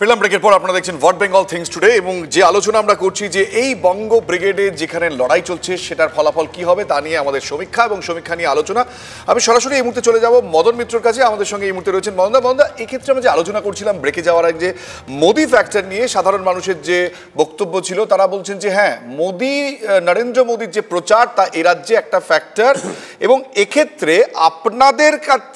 Film ব্রেকের পর আপনারা দেখছেন ভোট বেঙ্গল থিংস টুডে এবং যে আলোচনা আমরা করছি যে এই বঙ্গ ব্রিগেডে যেখানে লড়াই চলছে সেটার ফলাফল কি হবে তা নিয়ে আমাদের সমীক্ষা এবং সমীক্ষা নিয়ে আলোচনা। আমি সরাসরি এই মুহূর্তে চলে যাব মদন মিত্রর কাছে। আমাদের সঙ্গে এই মুহূর্তে রয়েছেন মদনদা। এক্ষেত্রে আমরা যে আলোচনা করছিলাম ব্রেকে যাওয়ার আগে যে মোদি ফ্যাক্টর নিয়ে সাধারণ মানুষের যে বক্তব্য ছিল, তারা বলছেন যে হ্যাঁ, মোদি নরেন্দ্র মোদির যে প্রচার তা এ রাজ্যে একটা ফ্যাক্টর এবং এক্ষেত্রে আপনাদের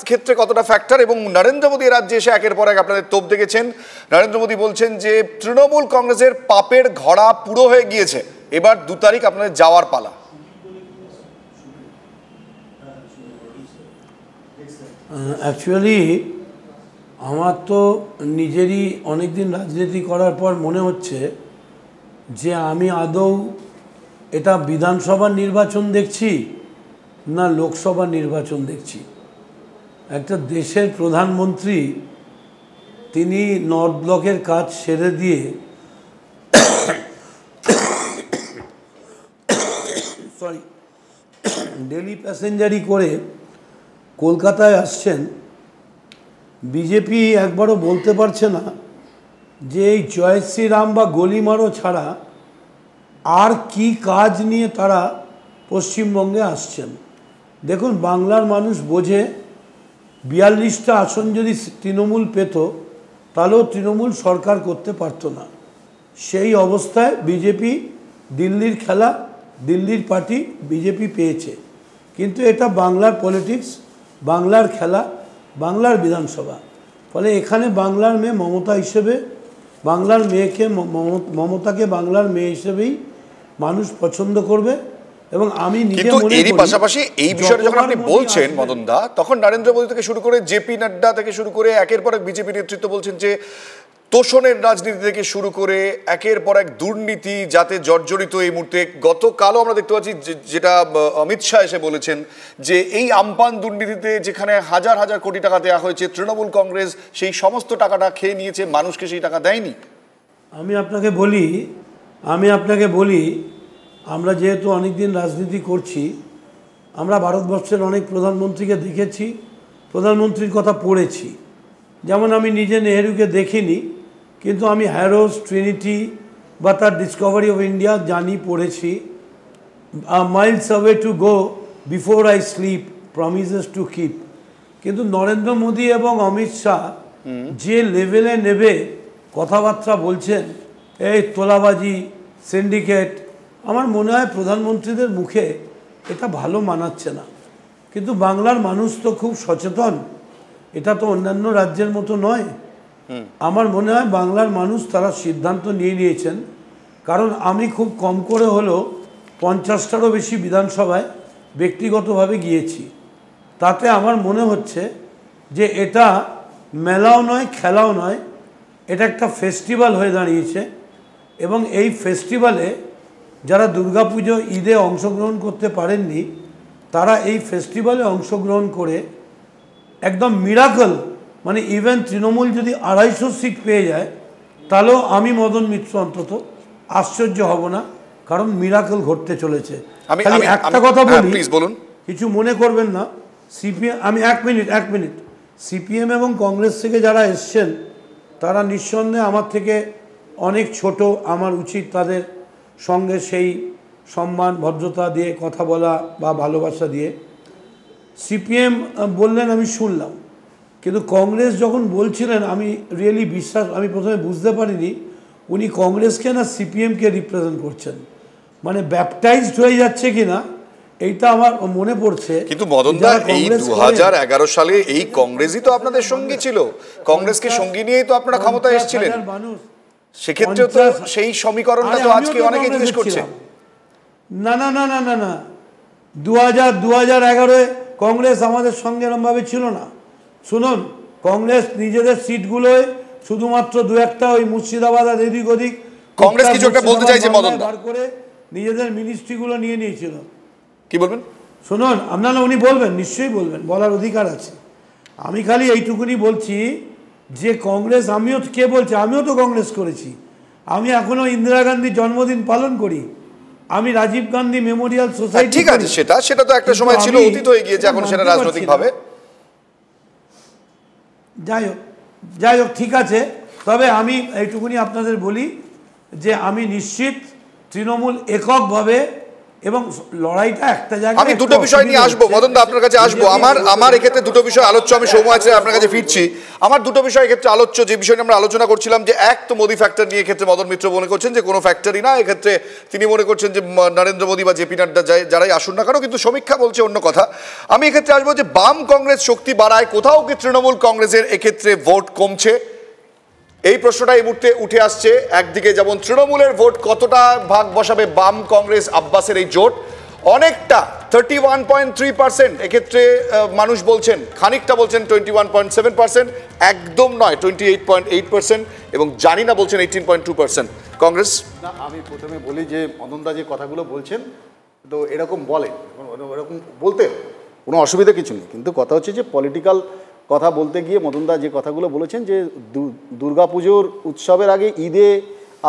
ক্ষেত্রে কতটা ফ্যাক্টর, এবং নরেন্দ্র মোদি রাজ্যে এসে একের পর এক আপনাদের তোপ দেখেছেন। নরেন্দ্র মোদি বলছেন যে তৃণমূল কংগ্রেসের পাপের ঘোড়া পুরো হয়ে গিয়েছে, এবার 2 তারিখ আপনাদের যাওয়ার পালা। অ্যাকচুয়ালি আমার তো নিজেরই অনেকদিন রাজনীতি করার পর মনে হচ্ছে যে আমি আদৌ এটা বিধানসভা নির্বাচন দেখছি না লোকসভা নির্বাচন দেখছি। একটা দেশের প্রধানমন্ত্রী তিনি নর্থ ব্লকের কাজ সেরে দিয়ে ডেলি প্যাসেঞ্জারি করে কলকাতায় আসছেন। বিজেপি একবারও বলতে পারছে না যে এই জয় শ্রীরাম বা গলিমারো ছাড়া আর কি কাজ নিয়ে তারা পশ্চিমবঙ্গে আসছেন। দেখুন, বাংলার মানুষ বোঝে 42টা আসন যদি তৃণমূল পেত তাহলেও তৃণমূল সরকার করতে পারত না। সেই অবস্থায় বিজেপি দিল্লির খেলা, দিল্লির পার্টি বিজেপি পেয়েছে। কিন্তু এটা বাংলার পলিটিক্স, বাংলার খেলা, বাংলার বিধানসভা। ফলে এখানে বাংলার মেয়ে মমতা হিসেবে, বাংলার মেয়েকে মমতাকে বাংলার মেয়ে হিসেবেই মানুষ পছন্দ করবে। এবং আমি নিজে মনে করি, এরই পাশাপাশি এই বিষয়টা যখন আপনি বলছেন মদনদা, তখন নরেন্দ্র মোদি থেকে শুরু করে জেপি নাড্ডা থেকে শুরু করে একের পর এক বিজেপি নেতৃত্ব বলছেন যে তোষণের রাজনীতি থেকে শুরু করে একের পর এক দুর্নীতি যাতে জর্জরিত এই মুহূর্তে। গতকালও আমরা দেখতে পাচ্ছি যেটা অমিত শাহ এসে বলেছেন যে এই আমপান দুর্নীতিতে যেখানে হাজার হাজার কোটি টাকা দেওয়া হয়েছে, তৃণমূল কংগ্রেস সেই সমস্ত টাকাটা খেয়ে নিয়েছে, মানুষকে সেই টাকা দেয়নি। আমি আপনাকে বলি আমরা যেহেতু অনেক দিন রাজনীতি করছি, আমরা ভারতবর্ষের অনেক প্রধানমন্ত্রীকে দেখেছি, প্রধানমন্ত্রীর কথা পড়েছি। যেমন আমি নিজে নেহেরুকে দেখিনি, কিন্তু আমি হ্যারোস, ট্রিনিটি বা তার ডিসকভারি অফ ইন্ডিয়া জানি, পড়েছি। Miles away to go before I sleep, promises to keep. কিন্তু নরেন্দ্র মোদি এবং অমিত শাহ যে লেভেলে নেবে কথাবার্তা বলছেন, এই তোলাবাজি, সিন্ডিকেট, আমার মনে হয় প্রধানমন্ত্রীদের মুখে এটা ভালো মানাচ্ছে না। কিন্তু বাংলার মানুষ তো খুব সচেতন, এটা তো অন্যান্য রাজ্যের মতো নয়। আমার মনে হয় বাংলার মানুষ তারা সিদ্ধান্ত নিয়েছেন। কারণ আমি খুব কম করে হলেও 50টারও বেশি বিধানসভায় ব্যক্তিগতভাবে গিয়েছি। তাতে আমার মনে হচ্ছে যে এটা মেলাও নয়, খেলাও নয়, এটা একটা ফেস্টিভ্যাল হয়ে দাঁড়িয়েছে। এবং এই ফেস্টিভ্যালে যারা দুর্গাপুজো, ঈদে অংশগ্রহণ করতে পারেননি, তারা এই ফেস্টিভ্যালে অংশগ্রহণ করে একদম মিরাকল, মানে ইভেন তৃণমূল যদি 250 সিট পেয়ে যায় তাহলেও আমি মদন মিত্র অন্তত আশ্চর্য হব না, কারণ মিরাকল ঘটতে চলেছে। আমি একটা কথা বলি, কিছু মনে করবেন না। সিপিএম, আমি এক মিনিট সিপিএম এবং কংগ্রেস থেকে যারা এসছেন তারা নিঃসন্দেহে আমার থেকে অনেক ছোট। আমার উচিত তাদের সঙ্গে সেই সম্মান, ভদ্রতা দিয়ে কথা বলা বা ভালোবাসা দিয়ে। সিপিএম বললেন, আমি শুনলাম, কিন্তু কংগ্রেস যখন বলছিলেন আমি আমি প্রথমে বুঝতে পারিনি উনি কংগ্রেসকে না সিপিএমকে রিপ্রেজেন্ট করছেন। মানে ব্যাপটাইজড হয়ে যাচ্ছে কিনা এইটা আমার মনে পড়ছে। কিন্তু মদনদা, এই 2011 সালে এই কংগ্রেসই তো আপনাদের সঙ্গী ছিল, কংগ্রেসকে সঙ্গী নিয়েই তো আপনারা ক্ষমতায় এসেছিলেন। সেক্ষেত্রে তো সেই সমীকরণটা তো আজকে অনেকেই জিজ্ঞেস করছে। না 2011-এ কংগ্রেস আমাদের সঙ্গে এরমভাবে ছিল না। শুনুন, কংগ্রেস নিজেদের সিটগুলোয় শুধুমাত্র 2-1টা ওই মুর্শিদাবাদ আর এদিক ওদিক কংগ্রেস কিছু একটা বলতে চাইছে মদনদা, বার করে নিজেদের মিনিস্ট্রিগুলো নিয়ে নিয়েছিল। কি বলবেন? শুনুন, আপনারা উনি বলবেন, নিশ্চয়ই বলবেন, বলার অধিকার আছে। আমি খালি এইটুকুনি বলছি যে কংগ্রেস, আমিও তো কংগ্রেস করেছি। আমি এখনো ইন্দিরা গান্ধীর জন্মদিন পালন করি, আমি রাজীব গান্ধী মেমোরিয়াল সোসাইটি। ঠিক আছে, সেটা তো একটা সময় ছিল, অতীত হয়ে গিয়েছে, এখন সেটা রাজনৈতিকভাবে। যাই হোক ঠিক আছে। তবে আমি এইটুকুনি আপনাদের বলি যে আমি নিশ্চিত তৃণমূল এককভাবে এবং লড়াইটা একটা জায়গায়। আমি দুটো বিষয় নিয়ে আসবো মদন দা, আপনার কাছে আসবো। আমার এক্ষেত্রে দুটো বিষয় আলোচ্য, আমি সময় আছে আপনার কাছে ফিরছি। আমার দুটো বিষয় এক্ষেত্রে আলোচ্য, যে বিষয় নিয়ে আমরা আলোচনা করছিলাম, যে এক তো মোদি ফ্যাক্টর নিয়ে ক্ষেত্রে মদন মিত্র মনে করছেন যে কোনো ফ্যাক্টরই না, এক্ষেত্রে তিনি মনে করছেন যে নরেন্দ্র মোদী বা জেপি নাড্ডা যারাই আসুন না কেন, কিন্তু সমীক্ষা বলছে অন্য কথা। আমি এক্ষেত্রে আসবো যে বাম কংগ্রেস শক্তি বাড়ায়, কোথাও কি তৃণমূল কংগ্রেসের এক্ষেত্রে ভোট কমছে, এই প্রশ্নটা এই মুহূর্তে উঠে আসছে। একদিকে যেমন তৃণমূলের ভোট কতটা ভাগ বসাবে বাম কংগ্রেস আব্বাসের এই জোট, অনেকটা 31.3%, এক্ষেত্রে মানুষ বলছেন, খানিকটা বলছেন 21.7%, একদম নয় 28.8%, এবং জানি না বলছেন 18.2% কংগ্রেস। না, আমি প্রথমে বলি যে মদনদা যে কথাগুলো বলছেন তো এরকম বলেন, এরকম বলতে কোনো অসুবিধা কিছু নেই, কিন্তু কথা হচ্ছে যে পলিটিক্যাল কথা বলতে গিয়ে মদনদা যে কথাগুলো বলেছেন যে দুর্গাপুজোর উৎসবের আগে ঈদে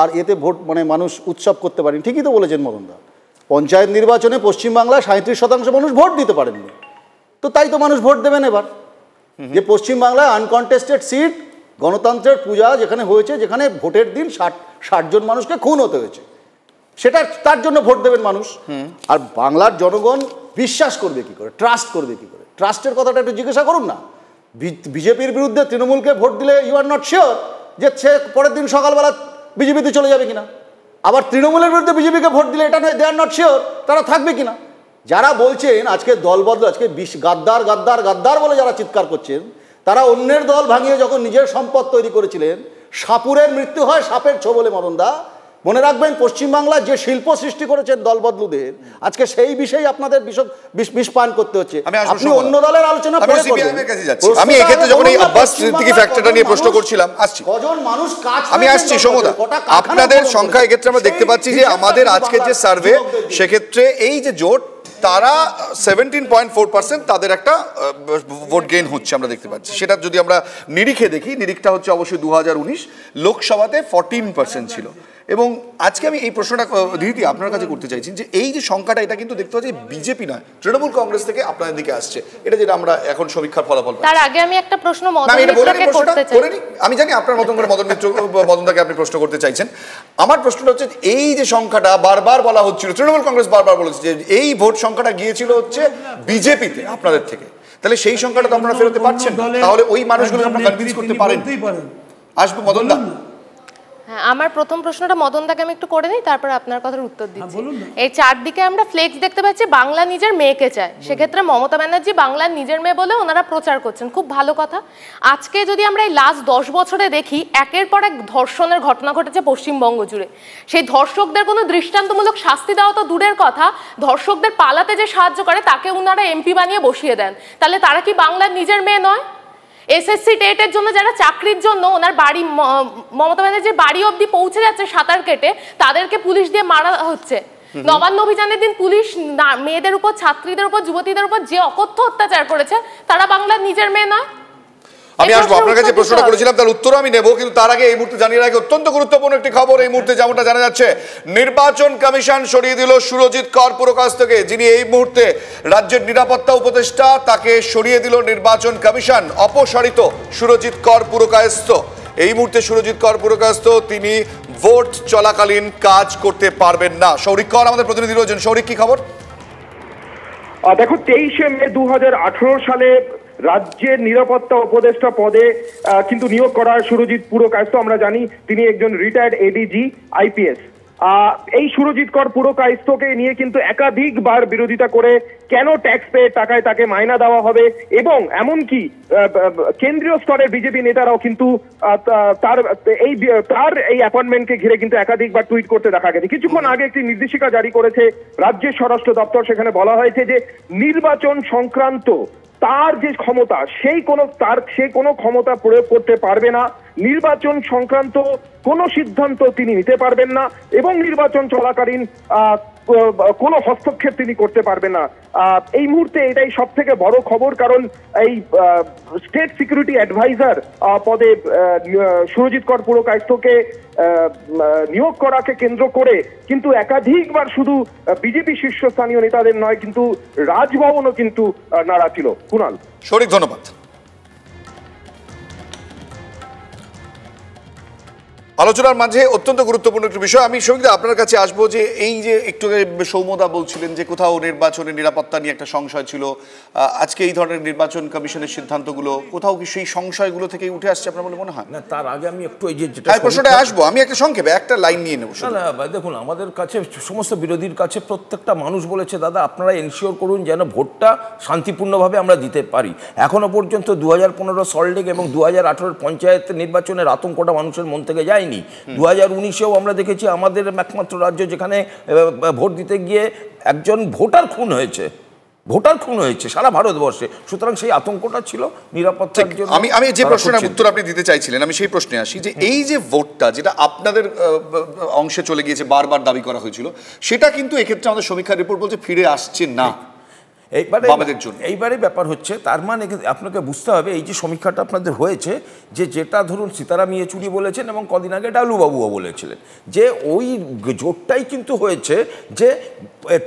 আর এতে ভোট মানে মানুষ উৎসব করতে পারেন, ঠিকই তো বলেছেন মদনদা। পঞ্চায়েত নির্বাচনে পশ্চিমবাংলায় 37% মানুষ ভোট দিতে পারেননি, তো তাই তো মানুষ ভোট দেবেন এবার। যে পশ্চিমবাংলায় আনকন্টেস্টেড সিট, গণতন্ত্রের পূজা যেখানে হয়েছে, যেখানে ভোটের দিন 60 জন মানুষকে খুন হতে হয়েছে, সেটা তার জন্য ভোট দেবেন মানুষ। আর বাংলার জনগণ বিশ্বাস করবে কি করে, ট্রাস্ট করবে কি করে? ট্রাস্টের কথাটা একটু জিজ্ঞাসা করুন না। বিজেপির বিরুদ্ধে তৃণমূলকে ভোট দিলে ইউ আর নট শিওর যে সে পরের দিন সকালবেলা বিজেপিতে চলে যাবে কিনা। আবার তৃণমূলের বিরুদ্ধে বিজেপিকে ভোট দিলে এটা নয় দে আর নট শিওর তারা থাকবে কিনা। যারা বলছেন আজকে দল বদল, আজকে গাদ্দার গাদ্দার গাদ্দার বলে যারা চিৎকার করছেন, তারা অন্যের দল ভাঙিয়ে যখন নিজের সম্পদ তৈরি করেছিলেন, সাপুরের মৃত্যু হয় সাপের ছোবলে। মদনদা মনে রাখবেন, পশ্চিমবাংলার যে শিল্প সৃষ্টি করেছেন দল বদলুদের, আজকে সেই বিষয়ে আপনাদের বিষ পান করতে হচ্ছে। আপনি অন্য দলের আলোচনা পরে করবেন। আমি এক্ষেত্রে যখন এই আব্বাস সিদ্দিকী ফ্যাক্টরটা নিয়ে প্রশ্ন করছিলাম, আসছি কজন মানুষ কাজ, আমি আসছি সমদা, আপনাদের সংখ্যা এক্ষেত্রে আমরা দেখতে পাচ্ছি যে আমাদের আজকে যে সার্ভে, সেক্ষেত্রে এই যে জোট, তারা 17.4% তাদের একটা ভোট গেইন হচ্ছে আমরা দেখতে পাচ্ছি। সেটা যদি আমরা নিরিখে দেখি, নিরিখটা হচ্ছে অবশ্যই 2019 লোকসভাতে 14% ছিল। এবং আজকে আমি এই প্রশ্নটা দিদি আপনার কাছে করতে চাইছি যে এই যে সংখ্যাটা, এটা কিন্তু দেখতে পাচ্ছি বিজেপি নয়, তৃণমূল কংগ্রেস থেকে আপনাদের দিকে আসছে, এটা যেটা আমরা এখন সমীক্ষার ফলাফল। তার আগে আমি একটা প্রশ্ন মদন মিত্রকে করতে চাই। আমি জানি আপনার মতন করে মদনদাকে আপনি প্রশ্ন করতে চাইছেন। আমার প্রশ্নটা হচ্ছে এই যে সংখ্যাটা বারবার বলা হচ্ছিল, তৃণমূল কংগ্রেস বারবার বলেছে যে এই ভোট সংখ্যাটা গিয়েছিল হচ্ছে বিজেপিতে আপনাদের থেকে, তাহলে সেই সংখ্যাটা তো আপনারা ফেরোতে পারছেন, তাহলে ওই মানুষগুলো আপনারা কনভিন্স করতে পারেন। আসবো মদনদা। হ্যাঁ, আমার প্রথম প্রশ্নটা মদনদাকে আমি একটু করে নিই, তারপর আপনার কথার উত্তর দিচ্ছি। এই চারদিকে আমরা ফ্লেক্স দেখতে পাচ্ছি, বাংলা নিজের মেয়েকে চায়। সেক্ষেত্রে মমতা ব্যানার্জি বাংলার নিজের মেয়ে বলে ওনারা প্রচার করছেন, খুব ভালো কথা। আজকে যদি আমরা এই লাস্ট 10 বছরে দেখি, একের পর এক ধর্ষণের ঘটনা ঘটেছে পশ্চিমবঙ্গ জুড়ে। সেই ধর্ষকদের কোনো দৃষ্টান্তমূলক শাস্তি দেওয়া তো দূরের কথা, ধর্ষকদের পালাতে যে সাহায্য করে তাকে ওনারা এমপি বানিয়ে বসিয়ে দেন। তাহলে তারা কি বাংলার নিজের মেয়ে নয়? এসএসসি টেটের জন্য যারা চাকরির জন্য ওনার বাড়ি, মমতা ব্যানার্জির বাড়ি অবধি পৌঁছে যাচ্ছে সাঁতার কেটে, তাদেরকে পুলিশ দিয়ে মারা হচ্ছে। নবান্ন অভিযানের দিন পুলিশ মেয়েদের উপর, ছাত্রীদের উপর, যুবতীদের উপর যে অকথ্য অত্যাচার করেছে, তারা বাংলার নিজের মেয়ে নয়? আমি আসবো, আপনার কাছে প্রশ্নটা করেছিলাম, তার উত্তরও আমি নেব, কিন্তু তার আগে এই মুহূর্তে জানিয়ে রাখি অত্যন্ত গুরুত্বপূর্ণ একটি খবর। এই মুহূর্তে যেমনটা জানা যাচ্ছে, নির্বাচন কমিশন সরিয়ে দিল সুরজিৎ কর পুরকায়স্থকে, যিনি এই মুহূর্তে রাজ্যের নিরাপত্তা উপদেষ্টা, তাকে সরিয়ে দিল নির্বাচন কমিশন। অপসারিত সুরজিৎ কর পুরকায়স্থ। এই মুহূর্তে সুরজিৎ কর পুরকায়স্থ তিনি ভোট চলাকালীন কাজ করতে পারবেন না। সৌরিক কর আমাদের প্রতিনিধি রয়েছেন। সৌরিক, কি খবর? দেখো, 23 মে 2018 সালে রাজ্যের নিরাপত্তা উপদেষ্টা পদে কিন্তু নিয়োগ করা হয় সুরজিৎ পুরকায়স্থ। আমরা জানি তিনি একজন রিটায়ার্ড এডিজি আইপিএস। এই সুরজিৎ কর পুরকায়স্থকে নিয়ে কিন্তু একাধিকবার বিরোধিতা করে কেন ট্যাক্স পেয়ে টাকায় তাকে মাইনা দেওয়া হবে, এবং এমনকি কেন্দ্রীয় স্তরের বিজেপি নেতারাও কিন্তু তার এই অ্যাপয়েন্টমেন্টকে ঘিরে কিন্তু একাধিকবার টুইট করতে দেখা গেছে। কিছুক্ষণ আগে একটি নির্দেশিকা জারি করেছে রাজ্যের স্বরাষ্ট্র দপ্তর, সেখানে বলা হয়েছে যে নির্বাচন সংক্রান্ত তার যে ক্ষমতা, সে কোনো ক্ষমতা প্রয়োগ করতে পারবে না, নির্বাচন সংক্রান্ত কোনো সিদ্ধান্ত তিনি নিতে পারবেন না, এবং নির্বাচন চলাকালীন কোনো হস্তক্ষেপ তিনি করতে পারবেন না। এই মুহূর্তে এটাই সব থেকে বড় খবর, কারণ এই স্টেট সিকিউরিটি অ্যাডভাইজার পদে সুরজিৎ কর পুরকায়স্থকে নিয়োগ করাকে কেন্দ্র করে কিন্তু একাধিকবার শুধু বিজেপি শীর্ষস্থানীয় নেতাদের নয়, কিন্তু রাজভবনও কিন্তু নাড়া ছিল। কুণাল, সৌরিক, ধন্যবাদ। আলোচনার মাঝে অত্যন্ত গুরুত্বপূর্ণ একটি বিষয়, আমি সঙ্গীত আপনার কাছে আসবো যে এই যে একটু সৌম্যদা বলছিলেন যে কোথাও নির্বাচনের নিরাপত্তা নিয়ে একটা সংশয় ছিল, আজকে এই ধরনের নির্বাচন কমিশনের সিদ্ধান্তগুলো কোথাও কি সেই সংশয়গুলো থেকেই উঠে আসছে আপনার বলে মনে হয়? না, তার আগে আমি একটু এই যে প্রশ্নটা আসবো, আমি একটা সংক্ষেপে একটা লাইন নিয়ে নেবো। না, দেখুন, আমাদের কাছে সমস্ত বিরোধীর কাছে প্রত্যেকটা মানুষ বলেছে দাদা আপনারা এনশিওর করুন যেন ভোটটা শান্তিপূর্ণভাবে আমরা দিতে পারি। এখনো পর্যন্ত 2015 সল্টলেক এবং 2018 পঞ্চায়েত নির্বাচনের আতঙ্কটা মানুষের মন থেকে যায়নি। 2019-এও আমরা দেখেছি আমাদের একমাত্র রাজ্য যেখানে ভোট দিতে গিয়ে একজন ভোটার খুন হয়েছে সারা ভারতবর্ষে। সুতরাং সেই আতঙ্কটা ছিল নিরাপত্তার জন্য। আমি যে প্রশ্নের উত্তর আপনি দিতে চাইছিলেন, আমি সেই প্রশ্নে আসি যে এই যে ভোটটা যেটা আপনাদের অংশে চলে গিয়েছে, বারবার দাবি করা হয়েছিল, সেটা কিন্তু এক্ষেত্রে আমাদের সমীক্ষা রিপোর্ট বলছে ফিরে আসছে না। এইবারে ব্যাপার হচ্ছে, তার মানে আপনাকে বুঝতে হবে এই যে সমীক্ষাটা আপনাদের হয়েছে, যেটা ধরুন সীতারাম ইয়েচুরি বলেছেন এবং কদিন আগে ডালুবাবুও বলেছিলেন, যে ওই জোটটাই কিন্তু হয়েছে যে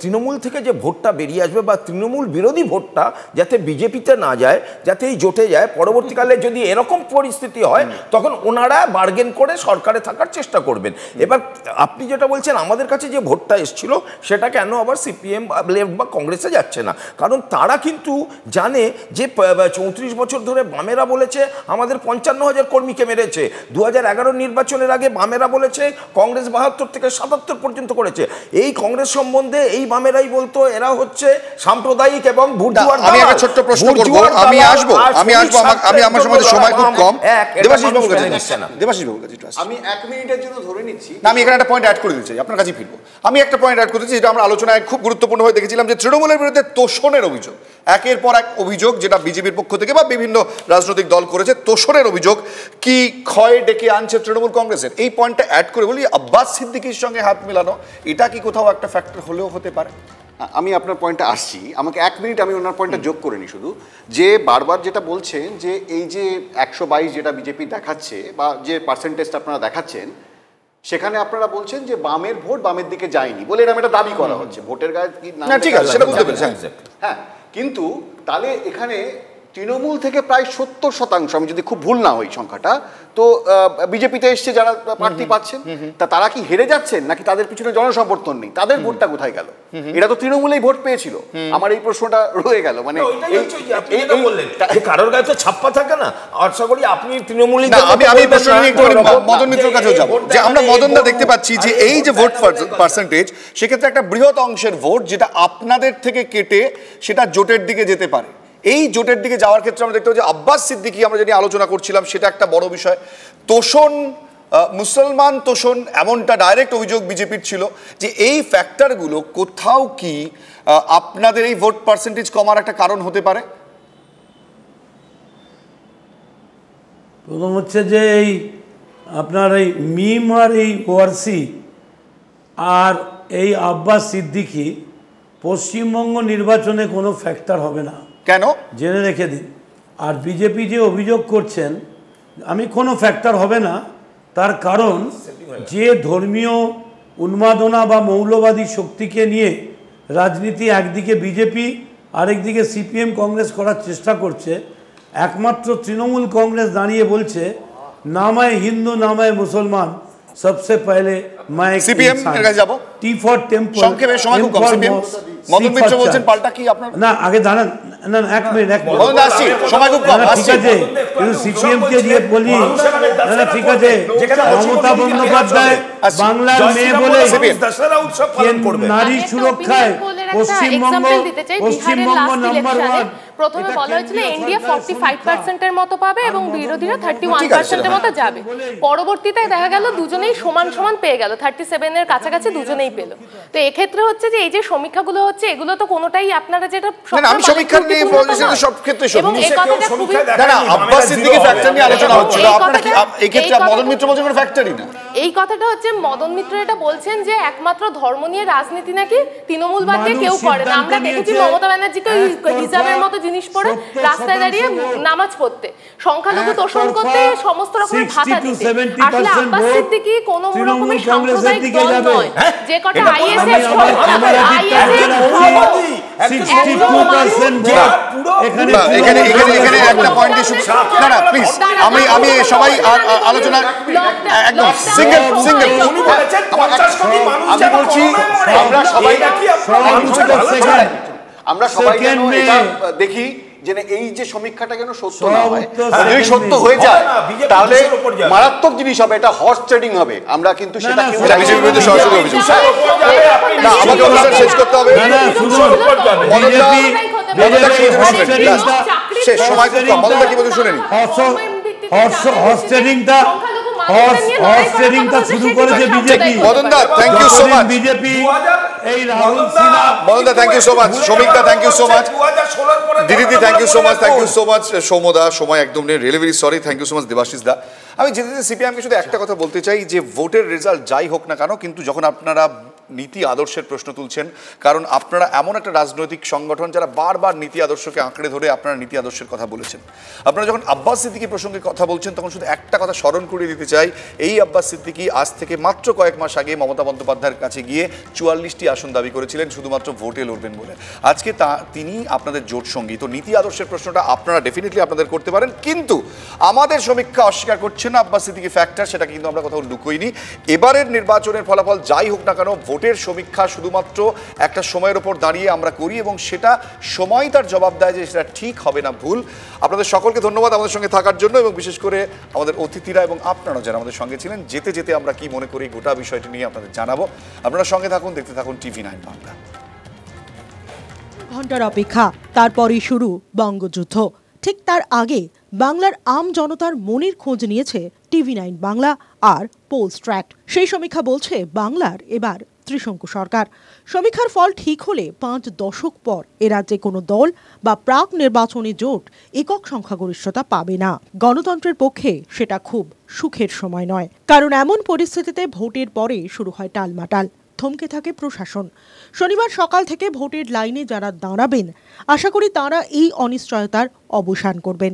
তৃণমূল থেকে যে ভোটটা বেরিয়ে আসবে বা তৃণমূল বিরোধী ভোটটা যাতে বিজেপিতে না যায়, যাতে এই জোটে যায়, পরবর্তীকালে যদি এরকম পরিস্থিতি হয় তখন ওনারা বার্গেন করে সরকারে থাকার চেষ্টা করবেন। এবার আপনি যেটা বলছেন আমাদের কাছে যে ভোটটা এসেছিল সেটা কেন আবার সিপিএম লেফট বা কংগ্রেসে যাচ্ছে না, কারণ তারা কিন্তু জানে যে 34 বছর ধরে বামেরা বলেছে আমাদের 55,000 কর্মীকে মেরেছে। 2011 নির্বাচনের আগে বামেরা বলেছে কংগ্রেস 72 থেকে 77 পর্যন্ত করেছে। এই কংগ্রেস সম্বন্ধে এই বামেরাই বলতো এরা হচ্ছে সাম্প্রদায়িক এবং বুর্জুয়ার। আমি একটা ছোট্ট প্রশ্ন করব, আমি আসবো আমার সময় খুব কম। দেবাশিস বাবুর কাছে আমি 1 মিনিটের জন্য ধরে নিচ্ছি, না আমি এখানে একটা পয়েন্ট অ্যাড করে দিচ্ছি, আপনার কাছে ফিরবো। আমি একটা পয়েন্ট অ্যাড করে দিচ্ছি যেটা আমরা আলোচনায় খুব গুরুত্বপূর্ণ হয়ে দেখেছিলাম, যে তৃণমূলের বিরুদ্ধে তোষণের অভিযোগ, একের পর এক অভিযোগ যেটা বিজেপির পক্ষ থেকে বা বিভিন্ন রাজনৈতিক দল করেছে, তোষণের অভিযোগ কি ক্ষয় ডেকে আনছে তৃণমূল কংগ্রেসের। এই পয়েন্টটা অ্যাড করে বলি, আব্বাস সিদ্দিকীর সঙ্গে হাত মেলানো এটা কি কোথাও একটা ফ্যাক্টর হলেও হতে পারে? আমি আপনার পয়েন্টে আসছি, আমাকে 1 মিনিট আমি ওনার পয়েন্টটা যোগ করে নিই শুধু, যে বারবার যেটা বলছেন যে এই যে 122 যেটা বিজেপি দেখাচ্ছে বা যে পার্সেন্টেজটা আপনারা দেখাচ্ছেন, সেখানে আপনারা বলছেন যে বামের ভোট বামের দিকে যায়নি বলে এরকম একটা দাবি করা হচ্ছে। ভোটের গায়ে ঠিক আছে, সেটা বুঝতে পেরেছি। হ্যাঁ, কিন্তু তাহলে এখানে তৃণমূল থেকে প্রায় 70%, আমি যদি খুব ভুল না হই সংখ্যাটা, তো বিজেপিতে এসছে যারা প্রার্থী পাচ্ছেন, তারা কি হেরে যাচ্ছেন নাকি তাদের পিছনে জনসমর্থন নেই? তাদের ভোটটা কোথায় গেল? এরা তো তৃণমূলেই ভোট পেয়েছিল। আমার এই প্রশ্নটা রয়ে গেল, মানে কারোর গায়ে তো ছাপ্পা থাকে না। আশা করি আপনি তৃণমূল। আমি প্রশ্ন নিয়ে একটু মদন মিত্রের কাছেও যাবো, যে আমরা মদনদা দেখতে পাচ্ছি যে এই যে ভোট পার্সেন্টেজ, সেক্ষেত্রে একটা বৃহৎ অংশের ভোট যেটা আপনাদের থেকে কেটে সেটা জোটের দিকে যেতে পারে। এই জোটের দিকে যাওয়ার ক্ষেত্রে আমরা দেখতে পাচ্ছি আব্বাস সিদ্দিকী, আমরা যেটা আলোচনা করছিলাম সেটা একটা বড় বিষয়। তোষণ, মুসলমান তোষণ, এমনটা ডাইরেক্ট অভিযোগ বিজেপির ছিল, যে এই ফ্যাক্টরগুলো কোথাও কি আপনাদের এই ভোট পার্সেন্টেজ কমার একটা কারণ হতে পারে? প্রথম হচ্ছে যে এই আপনার এই মিম আর এই ওয়ারসি আর এই আব্বাস সিদ্দিকী পশ্চিমবঙ্গ নির্বাচনে কোনো ফ্যাক্টর হবে না, কেন জেনে রেখে দিন। আর বিজেপি যে অভিযোগ করছেন আমি কোনো ফ্যাক্টর হবে না, তার কারণ যে ধর্মীয় উন্মাদনা বা মৌলবাদী শক্তিকে নিয়ে রাজনীতি একদিকে বিজেপি আরেকদিকে সিপিএম কংগ্রেস করার চেষ্টা করছে, একমাত্র তৃণমূল কংগ্রেস দাঁড়িয়ে বলছে নামায় হিন্দু নামায় মুসলমান, সবসে পহলে मैं সিপিএম এর কাছে যাব। টি ফর টেম্পল, সংক্ষেপে সময় খুব কম। সিপিএম মদন মিত্র বলছেন পাল্টা কি আপনার? না আগে দাঁড়ান, না 1 মিনিট মদন আসছি, সময় খুব কম। ঠিক আছে, কিন্তু সিপিএম কে দিয়ে বলি না, ঠিক আছে, মমতা বন্দ্যোপাধ্যায় বাংলার মেয়ে বলে নারী সুরক্ষায় পশ্চিমবঙ্গ নাম্বার 1। প্রথমে বলা হয়েছিল ইন্ডিয়া 45% এর মতো পাবে এবং বিরোধীরা 31% এর মতো যাবে। পরবর্তীতে দেখা গেল দুজনেই সমান সমান পেয়ে গেল, 37 এর কাছাকাছি দুজনেই পেল। তো এক্ষেত্রে হচ্ছে যে এই যে সমীক্ষাগুলো হচ্ছে এগুলো তো কোনোটাই আপনারা যেটা আমি সমীক্ষা নিয়ে বলছি যে সব ক্ষেত্রে না আব্বাস সিদ্দিকী ফ্যাক্টর নিয়ে আলোচনা হচ্ছিল, আপনারা কি এই ক্ষেত্রে মদন মিত্র বলছেন কোনো ফ্যাক্টরই না? এই কথাটা হচ্ছে মদন মিত্র এটা বলছেন যে একমাত্র ধর্ম নিয়ে রাজনীতি নাকি তৃণমূল বাদ দিয়ে কেউ করে না। আমরা দেখেছি মমতা ব্যানার্জিকে হিজাবের মতো জিনিস পরে রাস্তায় দাঁড়িয়ে নামাজ পড়তে, সংখ্যালঘু তোষণ করতে, সমস্ত রকমের ভাতা দিতে। আসলে আব্বাস সিদ্দিকী কোনো রকমের সাম্প্রদায়িক দল নয়। যে কটা আইএসএফ এখানে না, এখানে এখানে এখানে একটা পয়েন্টে না না প্লিজ আমি সবাই আলোচনা একদম সিঙ্গেল উনি বলেছেন 50 কোটি মানুষ আমি যেন বলছি ক্ষমতায় আমরা বসে, সবাই এটা কি মানুষের ভালো চায়? আমরা সবাই যেন Second এটা May দেখি যে এই যে সমীক্ষাটা যেন সত্য না হয়, উত্তর যদি second সত্য May। হয়ে যায় হবে না, BJP তাহলে দেশের উপর যাবে। মারাত্মক জিনিস হবে, এটা হর্স ট্রেডিং হবে। আমরা কিন্তু সেটা কেউ এটা বিজেপির বিরুদ্ধে সরাসরি অভিযোগ। দেশের উপর যাবে, আপনি না, আমাকে অনুষ্ঠান শেষ করতে হবে। না, না, শুনুন। দেশের উপর যাবে। মদনদা BJP কি বলছেন শুনে নিন। হর্স শেষ সময় খুব কম। মদনদা কি বলছেন শুনে নিন। হর্স ট্রেডিংটা শুরু করেছে বিজেপি। মদনদা thank you so much. BJP 2000 এই রাহুল সিনহা মদনদা থ্যাংক ইউ সো মাচ। শ্রমিকদা থ্যাংক ইউ সো মাচ। 2016 পরে দিদি thank you so much, thank you so much. সৌমদা সময় একদম নেই, really very sorry. Thank you so much Debashis da. আমি যেতে সিপিএমকে শুধু একটা কথা বলতে চাই যে ভোটের রেজাল্ট যাই হোক না কেন, কিন্তু যখন আপনারা নীতি আদর্শের প্রশ্ন তুলছেন, কারণ আপনারা এমন একটা রাজনৈতিক সংগঠন যারা বারবার নীতি আদর্শকে আঁকড়ে ধরে আপনারা নীতি আদর্শের কথা বলেছেন। আপনারা যখন আব্বাস সিদ্দিকী প্রসঙ্গে কথা বলছেন তখন শুধু একটা কথা স্মরণ করিয়ে দিতে চাই, এই আব্বাস সিদ্দিকী আজ থেকে মাত্র কয়েক মাস আগে মমতা বন্দ্যোপাধ্যায়ের কাছে গিয়ে 44টি আসন দাবি করেছিলেন শুধুমাত্র ভোটে লড়বেন বলে। আজকে তিনি আপনাদের জোট সঙ্গী। তো নীতি আদর্শের প্রশ্নটা আপনারা ডেফিনেটলি আপনাদের করতে পারেন, কিন্তু আমাদের সমীক্ষা অস্বীকার করছেন না আব্বাস সিদ্দিকী ফ্যাক্টর, সেটা কিন্তু আমরা কোথাও লুকোইনি। এবারের নির্বাচনের ফলাফল যাই হোক না কেন, ভোটের সমীক্ষা শুধুমাত্র একটা সময়ের উপর দাঁড়িয়ে আমরা করি এবং সেটা সময় তার জবাব দেয় যে সেটা ঠিক হবে না ভুল। আপনাদের সকলকে ধন্যবাদ আমাদের সঙ্গে থাকার জন্য, এবং বিশেষ করে আমাদের অতিথিরা এবং আপনারা যারা আমাদের সঙ্গে ছিলেন। যেতে যেতে আমরা কি মনে করি গোটা বিষয়টি নিয়ে আপনাদের জানাবো। আপনারা সঙ্গে থাকুন, দেখতে থাকুন TV9 বাংলা। ঘন্টার অপেক্ষা, তারপরই শুরু বঙ্গযুদ্ধ। ঠিক তার আগে বাংলার আম জনতার মনের খোঁজ নিয়েছে TV9 বাংলা আর পোলস ট্র্যাক্ট। সেই সমীক্ষা বলছে বাংলার এবার ত্রিশঙ্কু সরকার। সমীক্ষার ফল ঠিক হলে 5 দশক পর এ রাজ্যে কোনো দল বা প্রাক নির্বাচনী জোট একক সংখ্যাগরিষ্ঠতা পাবে না। গণতন্ত্রের পক্ষে সেটা খুব সুখের সময় নয়, কারণ এমন পরিস্থিতিতে ভোটের পরে শুরু হয় টালমাটাল, থমকে থাকে প্রশাসন। শনিবার সকাল থেকে ভোটের লাইনে যারা দাঁড়াবেন, আশা করি তাঁরা এই অনিশ্চয়তার অবসান করবেন।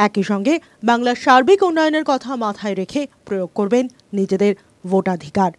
একই সঙ্গে বাংলার সার্বিক উন্নয়নের কথা মাথায় রেখে প্রয়োগ করবেন নিজেদের ভোটাধিকার।